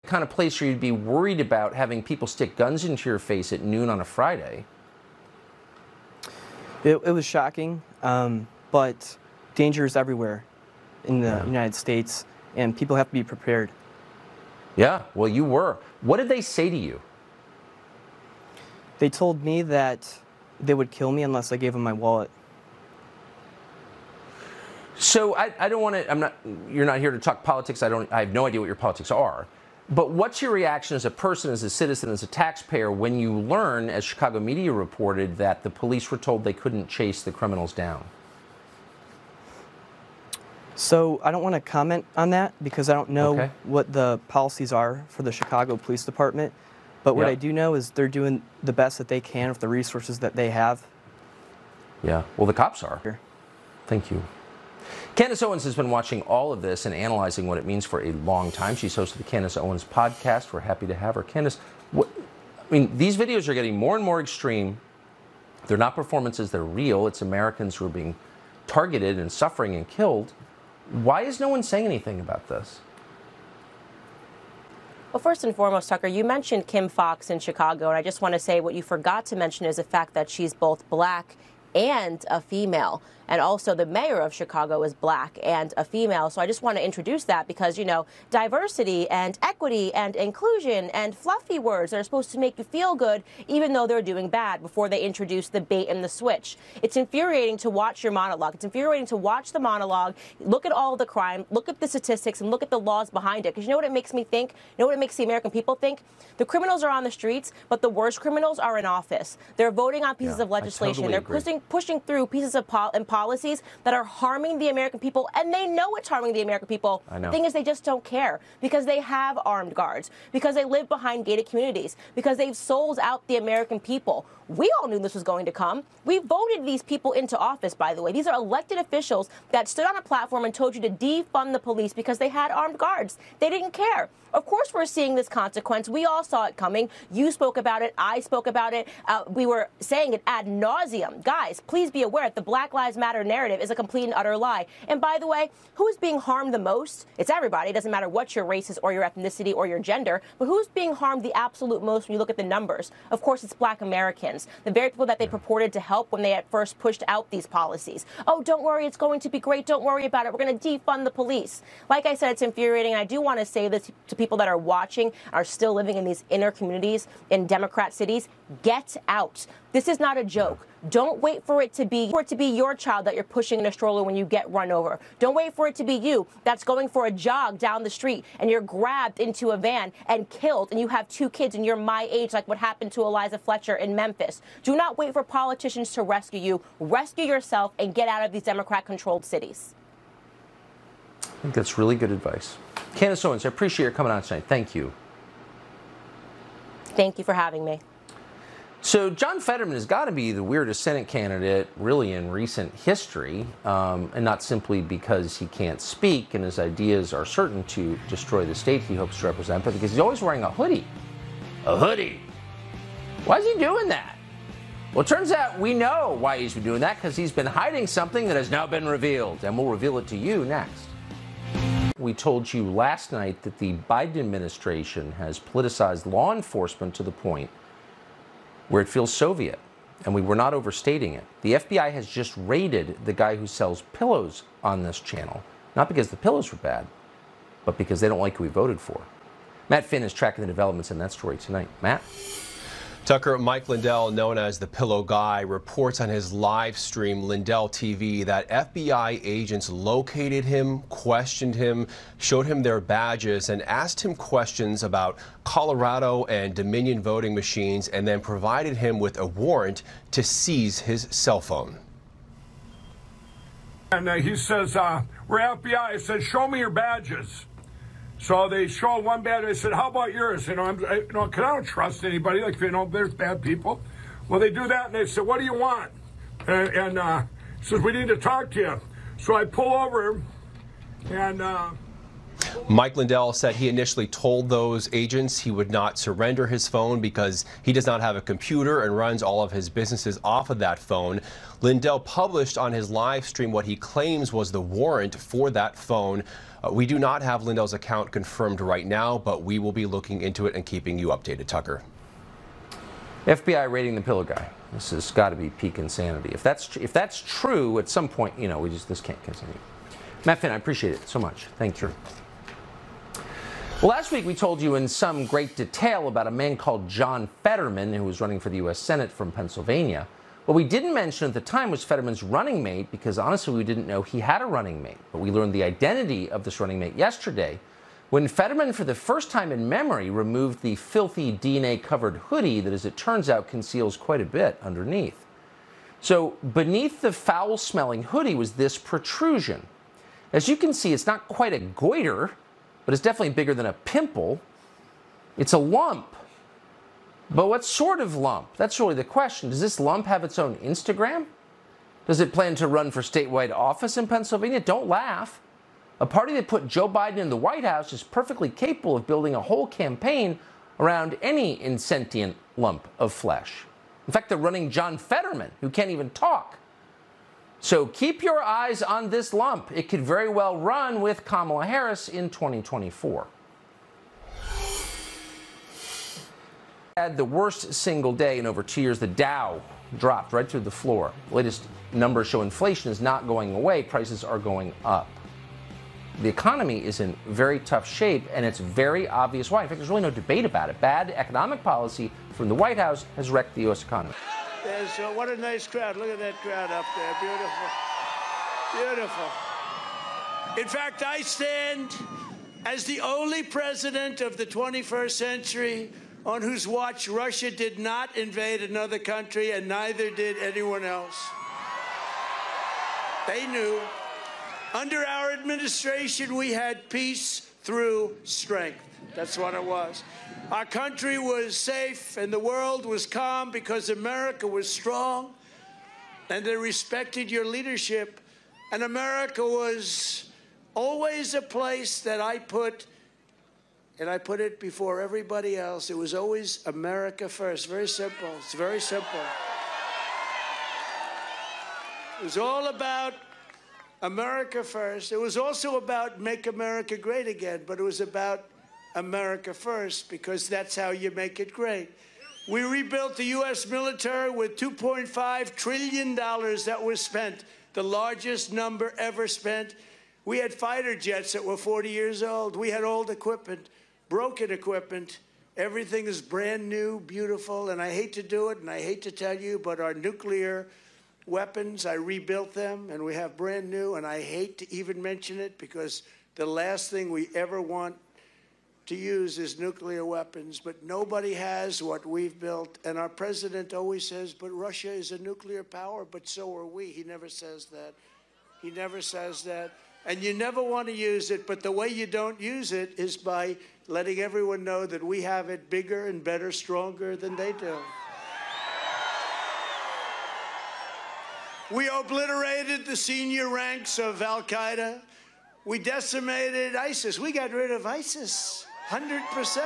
kind of place where you'd be worried about having people stick guns into your face at noon on a Friday. It was shocking, but danger is everywhere in the United States, and people have to be prepared. Yeah, well, you were. What did they say to you? They told me that they would kill me unless I gave them my wallet. So I don't want to, you're not here to talk politics. I have no idea what your politics are. But what's your reaction as a person, as a citizen, as a taxpayer, when you learn, as Chicago media reported, that the police were told they couldn't chase the criminals down? So I don't want to comment on that because I don't know what the policies are for the Chicago Police Department. But what I do know is they're doing the best that they can with the resources that they have. Yeah, well, the cops are. Thank you. Candace Owens has been watching all of this and analyzing what it means for a long time. She's host of the Candace Owens podcast. We're happy to have her. Candace, these videos are getting more and more extreme. They're not performances, they're real. It's Americans who are being targeted and suffering and killed. Why is no one saying anything about this? Well, first and foremost, Tucker, you mentioned Kim Foxx in Chicago, and I just want to say what you forgot to mention is the fact that she's both black and a female. And also the mayor of Chicago is black and a female. So I just want to introduce that because, you know, diversity and equity and inclusion and fluffy words that are supposed to make you feel good, even though they're doing bad before they introduce the bait and the switch. It's infuriating to watch your monologue. It's infuriating to watch the monologue, look at all the crime, look at the statistics, and look at the laws behind it. Because you know what it makes me think? You know what it makes the American people think? The criminals are on the streets, but the worst criminals are in office. They're voting on pieces of legislation. They're pushing through pieces of policies that are harming the American people, and they know it's harming the American people. The thing is, they just don't care because they have armed guards, because they live behind gated communities, because they've sold out the American people. We all knew this was going to come. We voted these people into office, by the way. These are elected officials that stood on a platform and told you to defund the police because they had armed guards. They didn't care. Of course we're seeing this consequence. We all saw it coming. You spoke about it. I spoke about it. We were saying it ad nauseum. Guys, please be aware that the Black Lives Matter narrative is a complete and utter lie. And by the way, who's being harmed the most? It's everybody. It doesn't matter what your race is or your ethnicity or your gender. But who's being harmed the absolute most when you look at the numbers? Of course, it's black Americans, the very people that they purported to help when they at first pushed out these policies. Oh, don't worry. It's going to be great. Don't worry about it. We're going to defund the police. Like I said, it's infuriating. And I do want to say this to people that are watching, are still living in these inner communities in Democrat cities. Get out. This is not a joke. Don't wait for it to be your child that you're pushing in a stroller when you get run over. Don't wait for it to be you that's going for a jog down the street and you're grabbed into a van and killed and you have 2 kids and you're my age, like what happened to Eliza Fletcher in Memphis. Do not wait for politicians to rescue you. Rescue yourself and get out of these Democrat-controlled cities. I think that's really good advice. Candace Owens, I appreciate your coming on tonight. Thank you. Thank you for having me. So John Fetterman has got to be the weirdest Senate candidate really in recent history, and not simply because he can't speak and his ideas are certain to destroy the state he hopes to represent, but because he's always wearing a hoodie. A hoodie. Why is he doing that? Well, it turns out we know why he's been doing that, because he's been hiding something that has now been revealed, and we'll reveal it to you next. We told you last night that the Biden administration has politicized law enforcement to the point where it feels Soviet, and we were not overstating it. The FBI has just raided the guy who sells pillows on this channel, not because the pillows were bad, but because they don't like who we voted for. Matt Finn is tracking the developments in that story tonight. Matt? Tucker, Mike Lindell, known as the Pillow Guy, reports on his live stream, Lindell TV, that FBI agents located him, questioned him, showed him their badges, and asked him questions about Colorado and Dominion voting machines, and then provided him with a warrant to seize his cell phone. And he says, we're FBI. I said, show me your badges. So they show one badge. I said, how about yours? Because I don't trust anybody. Like, there's bad people. Well, they do that, and they said, what do you want? And he says, we need to talk to you. So I pull over, and Mike Lindell said he initially told those agents he would not surrender his phone because he does not have a computer and runs all of his businesses off of that phone. Lindell published on his live stream what he claims was the warrant for that phone. We do not have Lindell's account confirmed right now, but we will be looking into it and keeping you updated. Tucker. FBI raiding the pillow guy. This has got to be peak insanity. If that's true, at some point, you know, this can't continue. Matt Finn, I appreciate it so much. Thank you. Well, last week we told you in some great detail about a man called John Fetterman who was running for the U.S. Senate from Pennsylvania. What we didn't mention at the time was Fetterman's running mate, because honestly we didn't know he had a running mate. But we learned the identity of this running mate yesterday when Fetterman, for the first time in memory, removed the filthy DNA-covered hoodie that, as it turns out, conceals quite a bit underneath. So beneath the foul-smelling hoodie was this protrusion. As you can see, it's not quite a goiter, but it's definitely bigger than a pimple. It's a lump. But what sort of lump? That's really the question. Does this lump have its own Instagram? Does it plan to run for statewide office in Pennsylvania? Don't laugh. A party that put Joe Biden in the White House is perfectly capable of building a whole campaign around any insentient lump of flesh. In fact, they're running John Fetterman, who can't even talk. So keep your eyes on this lump. It could very well run with Kamala Harris in 2024. Had the worst single day in over 2 years. The Dow dropped right through the floor. The latest numbers show inflation is not going away. Prices are going up. The economy is in very tough shape, and it's very obvious why. In fact, there's really no debate about it. Bad economic policy from the White House has wrecked the U.S. economy. What a nice crowd. Look at that crowd up there. Beautiful. Beautiful. In fact, I stand as the only president of the 21st century on whose watch Russia did not invade another country, and neither did anyone else. They knew. Under our administration, we had peace through strength. That's what it was. Our country was safe and the world was calm because America was strong and they respected your leadership. And America was always a place that I put it before everybody else. It was always America first. Very simple. It's very simple. It was all about America first. It was also about make America great again, but it was about America first, because that's how you make it great. We rebuilt the U.S. military with $2.5 trillion that was spent, the largest number ever spent. We had fighter jets that were 40 years old. We had old equipment, broken equipment. Everything is brand new, beautiful, and I hate to do it, and I hate to tell you, but our nuclear weapons, I rebuilt them, and we have brand new, and I hate to even mention it because the last thing we ever want to use is nuclear weapons, but nobody has what we've built. And our president always says, but Russia is a nuclear power, but so are we. He never says that. He never says that. And you never want to use it, but the way you don't use it is by letting everyone know that we have it bigger and better, stronger than they do. We obliterated the senior ranks of Al-Qaeda. We decimated ISIS. We got rid of ISIS, 100%.